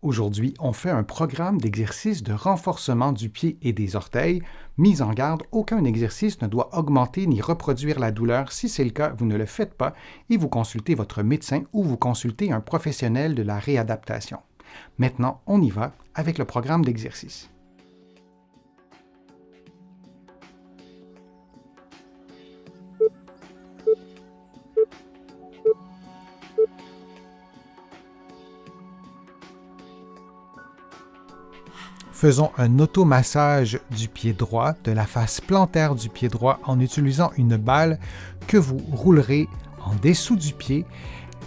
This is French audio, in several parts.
Aujourd'hui, on fait un programme d'exercice de renforcement du pied et des orteils. Mise en garde, aucun exercice ne doit augmenter ni reproduire la douleur. Si c'est le cas, vous ne le faites pas et vous consultez votre médecin ou vous consultez un professionnel de la réadaptation. Maintenant, on y va avec le programme d'exercice. Faisons un automassage du pied droit, de la face plantaire du pied droit en utilisant une balle que vous roulerez en dessous du pied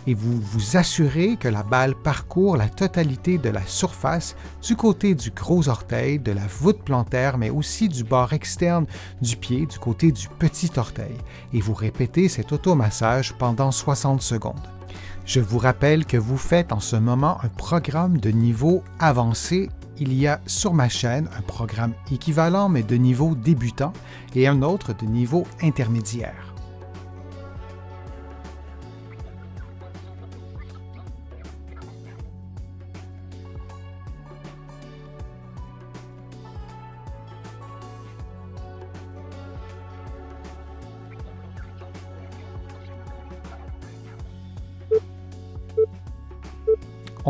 et vous vous assurez que la balle parcourt la totalité de la surface du côté du gros orteil, de la voûte plantaire, mais aussi du bord externe du pied, du côté du petit orteil. Et vous répétez cet automassage pendant 60 secondes. Je vous rappelle que vous faites en ce moment un programme de niveau avancé. Il y a sur ma chaîne un programme équivalent mais de niveau débutant et un autre de niveau intermédiaire.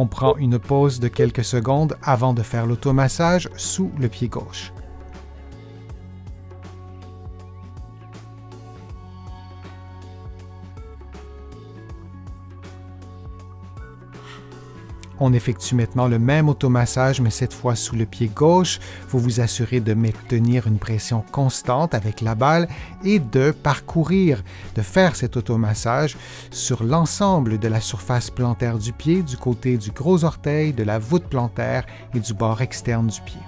On prend une pause de quelques secondes avant de faire l'automassage sous le pied gauche. On effectue maintenant le même automassage, mais cette fois sous le pied gauche. Vous vous assurez de maintenir une pression constante avec la balle et de faire cet automassage sur l'ensemble de la surface plantaire du pied, du côté du gros orteil, de la voûte plantaire et du bord externe du pied.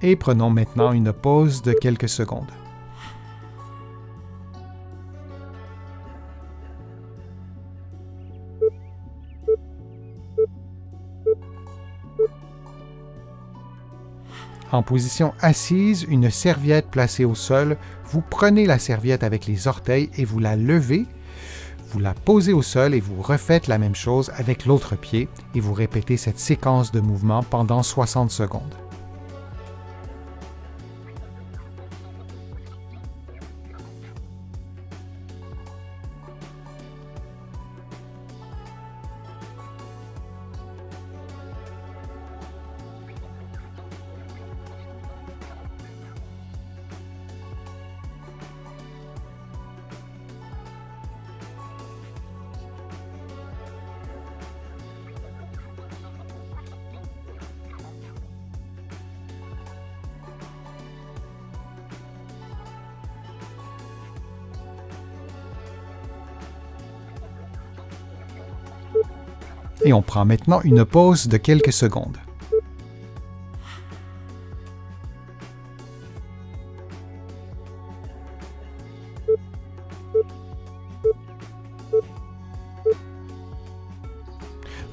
Et prenons maintenant une pause de quelques secondes. En position assise, une serviette placée au sol, vous prenez la serviette avec les orteils et vous la levez, vous la posez au sol et vous refaites la même chose avec l'autre pied et vous répétez cette séquence de mouvements pendant 60 secondes. Et on prend maintenant une pause de quelques secondes.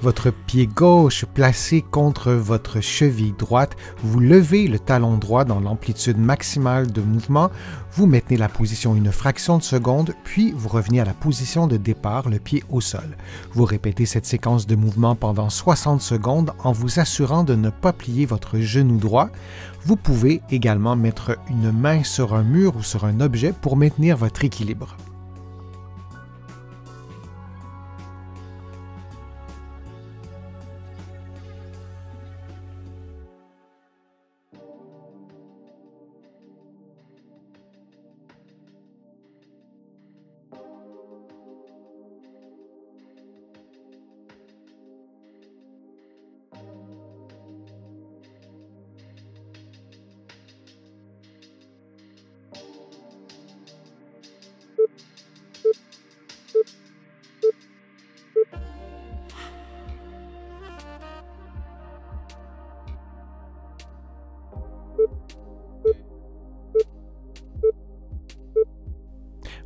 Votre pied gauche placé contre votre cheville droite, vous levez le talon droit dans l'amplitude maximale de mouvement, vous maintenez la position une fraction de seconde, puis vous revenez à la position de départ, le pied au sol. Vous répétez cette séquence de mouvement pendant 60 secondes en vous assurant de ne pas plier votre genou droit. Vous pouvez également mettre une main sur un mur ou sur un objet pour maintenir votre équilibre.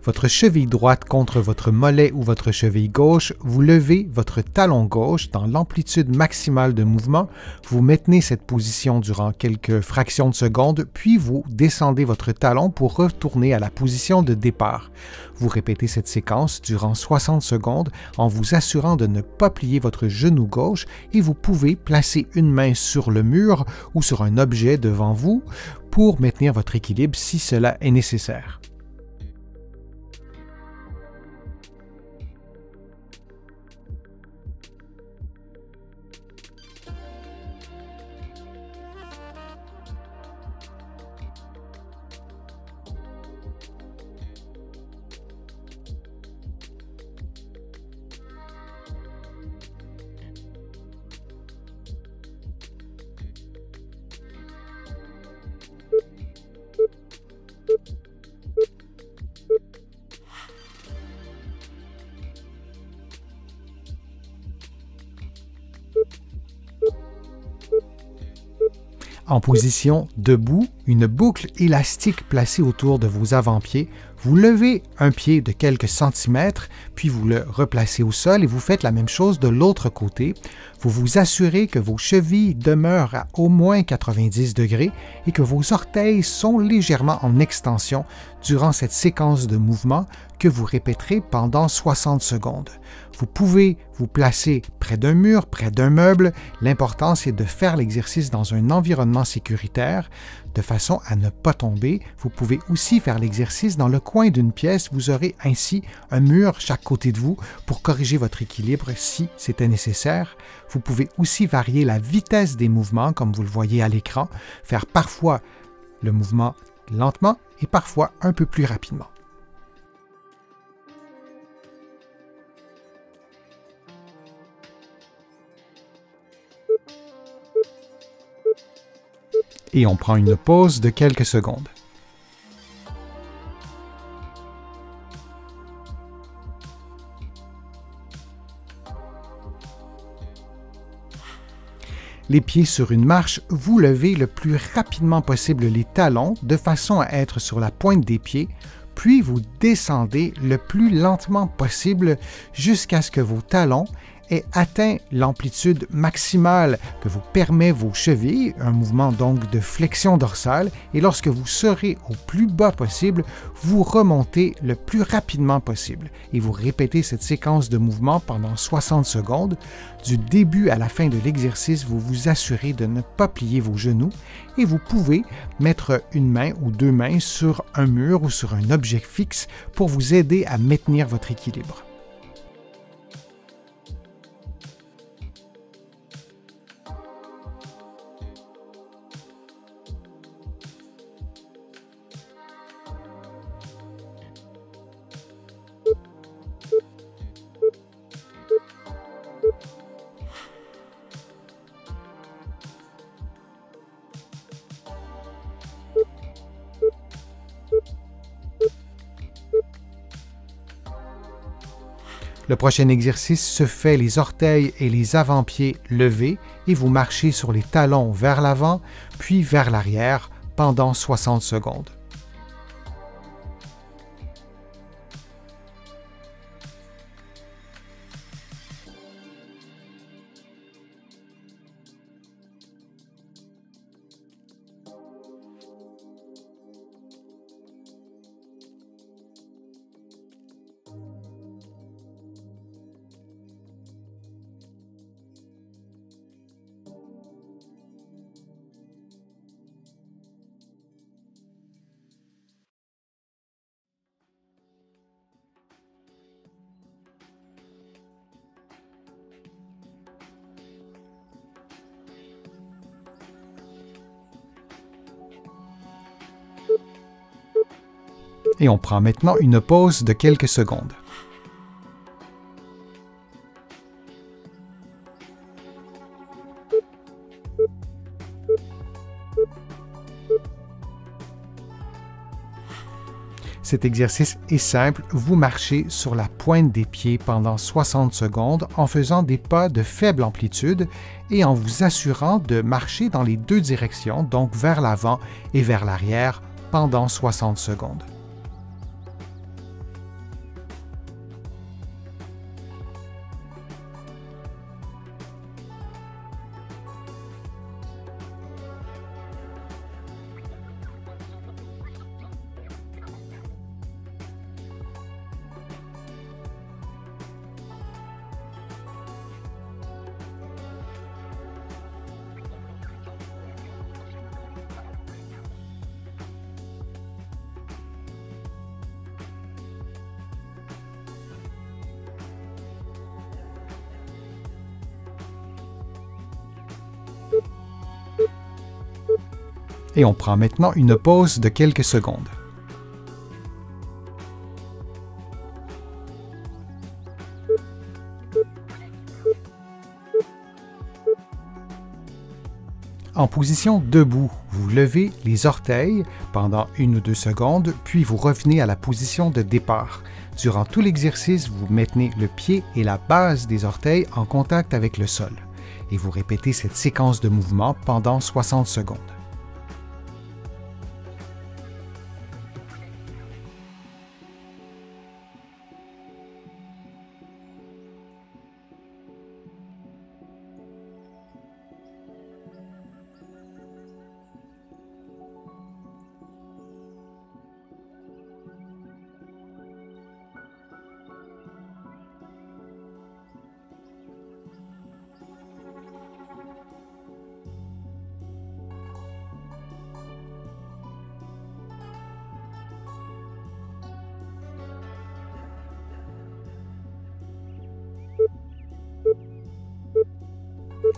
votre cheville droite contre votre mollet ou votre cheville gauche, vous levez votre talon gauche dans l'amplitude maximale de mouvement, vous maintenez cette position durant quelques fractions de secondes, puis vous descendez votre talon pour retourner à la position de départ. Vous répétez cette séquence durant 60 secondes en vous assurant de ne pas plier votre genou gauche et vous pouvez placer une main sur le mur ou sur un objet devant vous pour maintenir votre équilibre si cela est nécessaire. En position debout, une boucle élastique placée autour de vos avant-pieds, vous levez un pied de quelques centimètres, puis vous le replacez au sol et vous faites la même chose de l'autre côté. Vous vous assurez que vos chevilles demeurent à au moins 90 degrés et que vos orteils sont légèrement en extension durant cette séquence de mouvements que vous répéterez pendant 60 secondes. Vous pouvez vous placer près d'un mur, près d'un meuble. L'important, c'est de faire l'exercice dans un environnement sécuritaire de façon à ne pas tomber. Vous pouvez aussi faire l'exercice dans le coin d'une pièce. Vous aurez ainsi un mur chaque côté de vous pour corriger votre équilibre si c'était nécessaire. Vous pouvez aussi varier la vitesse des mouvements, comme vous le voyez à l'écran, faire parfois le mouvement lentement et parfois un peu plus rapidement. Et on prend une pause de quelques secondes. Les pieds sur une marche, vous levez le plus rapidement possible les talons de façon à être sur la pointe des pieds, puis vous descendez le plus lentement possible jusqu'à ce que vos talons aient atteint l'amplitude maximale que vous permet vos chevilles, un mouvement donc de flexion dorsale, et lorsque vous serez au plus bas possible, vous remontez le plus rapidement possible et vous répétez cette séquence de mouvements pendant 60 secondes. Du début à la fin de l'exercice, vous vous assurez de ne pas plier vos genoux et vous pouvez mettre une main ou deux mains sur un mur ou sur un objet fixe pour vous aider à maintenir votre équilibre. Le prochain exercice se fait les orteils et les avant-pieds levés et vous marchez sur les talons vers l'avant puis vers l'arrière pendant 60 secondes. Et on prend maintenant une pause de quelques secondes. Cet exercice est simple, vous marchez sur la pointe des pieds pendant 60 secondes en faisant des pas de faible amplitude et en vous assurant de marcher dans les deux directions, donc vers l'avant et vers l'arrière, pendant 60 secondes. Et on prend maintenant une pause de quelques secondes. En position debout, vous levez les orteils pendant 1 ou 2 secondes, puis vous revenez à la position de départ. Durant tout l'exercice, vous maintenez le pied et la base des orteils en contact avec le sol. Et vous répétez cette séquence de mouvements pendant 60 secondes.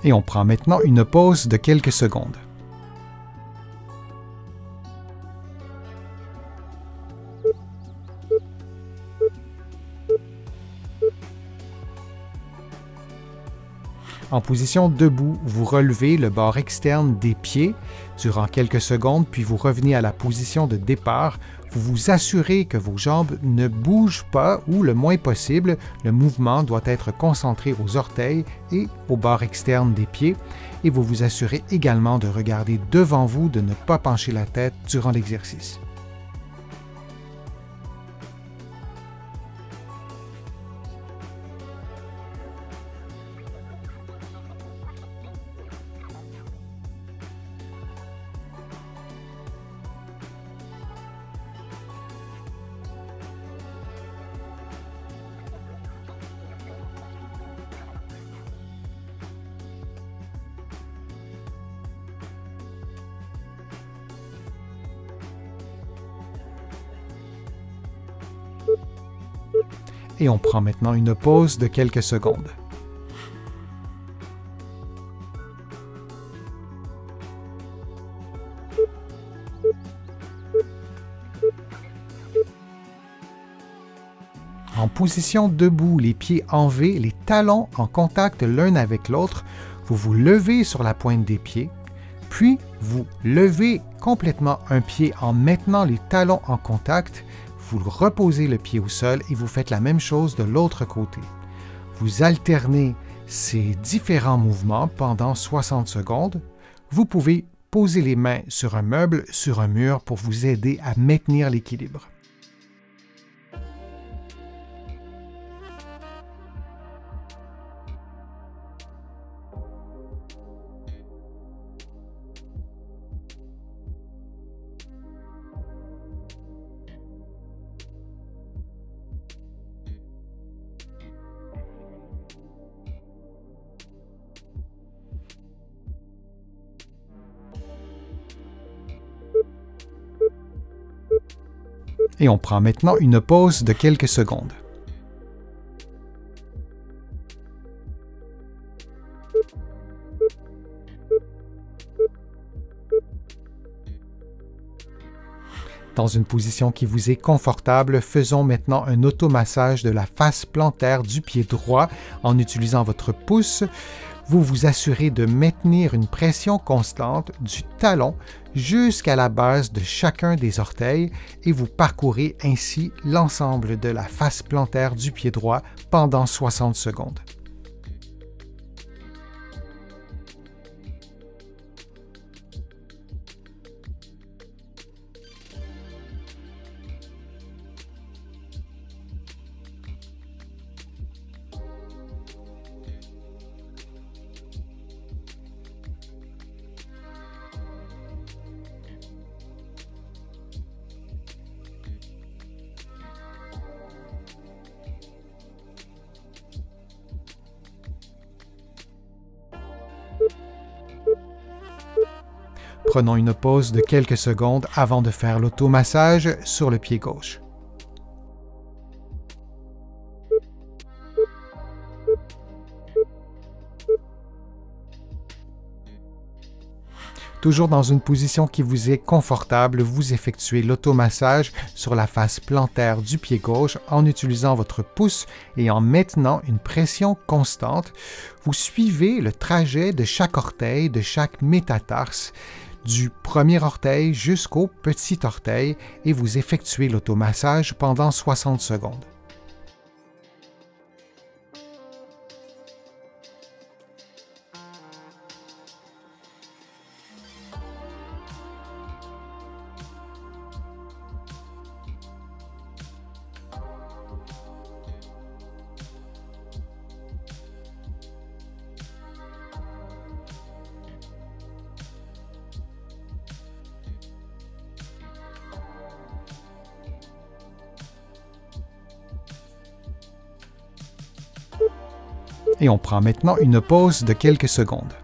Et on prend maintenant une pause de quelques secondes. En position debout, vous relevez le bord externe des pieds durant quelques secondes, puis vous revenez à la position de départ. Vous vous assurez que vos jambes ne bougent pas ou le moins possible. Le mouvement doit être concentré aux orteils et au bord externe des pieds. Et vous vous assurez également de regarder devant vous, de ne pas pencher la tête durant l'exercice. Et on prend maintenant une pause de quelques secondes. En position debout, les pieds en V, les talons en contact l'un avec l'autre, vous vous levez sur la pointe des pieds, puis vous levez complètement un pied en maintenant les talons en contact. Vous reposez le pied au sol et vous faites la même chose de l'autre côté. Vous alternez ces différents mouvements pendant 60 secondes. Vous pouvez poser les mains sur un meuble, sur un mur pour vous aider à maintenir l'équilibre. Et on prend maintenant une pause de quelques secondes. Dans une position qui vous est confortable, faisons maintenant un automassage de la face plantaire du pied droit en utilisant votre pouce. Vous vous assurez de maintenir une pression constante du talon jusqu'à la base de chacun des orteils et vous parcourez ainsi l'ensemble de la face plantaire du pied droit pendant 60 secondes. Prenons une pause de quelques secondes avant de faire l'automassage sur le pied gauche. Toujours dans une position qui vous est confortable, vous effectuez l'automassage sur la face plantaire du pied gauche en utilisant votre pouce et en maintenant une pression constante. Vous suivez le trajet de chaque orteil, de chaque métatarse, du premier orteil jusqu'au petit orteil et vous effectuez l'automassage pendant 60 secondes. Et on prend maintenant une pause de quelques secondes.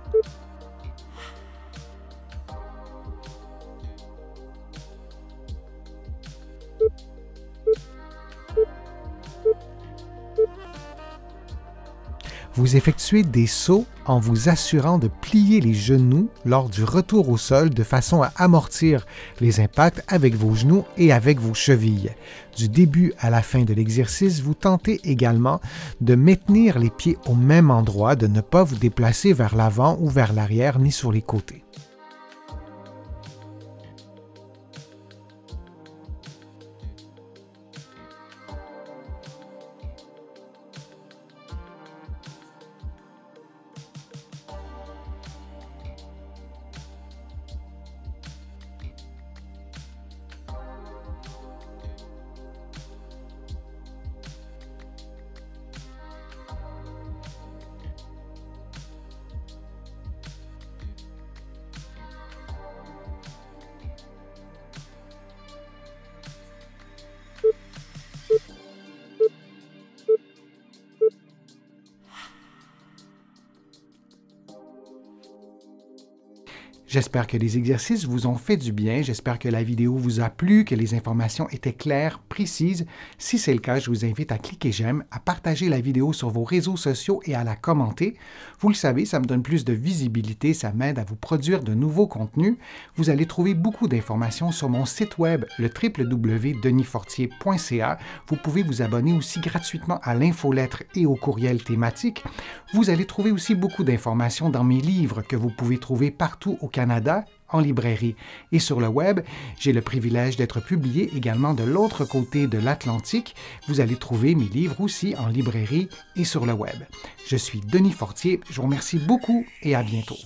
Vous effectuez des sauts en vous assurant de plier les genoux lors du retour au sol de façon à amortir les impacts avec vos genoux et avec vos chevilles. Du début à la fin de l'exercice, vous tentez également de maintenir les pieds au même endroit, de ne pas vous déplacer vers l'avant ou vers l'arrière ni sur les côtés. J'espère que les exercices vous ont fait du bien, j'espère que la vidéo vous a plu, que les informations étaient claires, précises. Si c'est le cas, je vous invite à cliquer j'aime, à partager la vidéo sur vos réseaux sociaux et à la commenter. Vous le savez, ça me donne plus de visibilité, ça m'aide à vous produire de nouveaux contenus. Vous allez trouver beaucoup d'informations sur mon site web, le www.denisfortier.ca. Vous pouvez vous abonner aussi gratuitement à l'infolettre et au courriel thématique. Vous allez trouver aussi beaucoup d'informations dans mes livres que vous pouvez trouver partout au Canada, en librairie et sur le web. J'ai le privilège d'être publié également de l'autre côté de l'Atlantique. Vous allez trouver mes livres aussi en librairie et sur le web. Je suis Denis Fortier, je vous remercie beaucoup et à bientôt.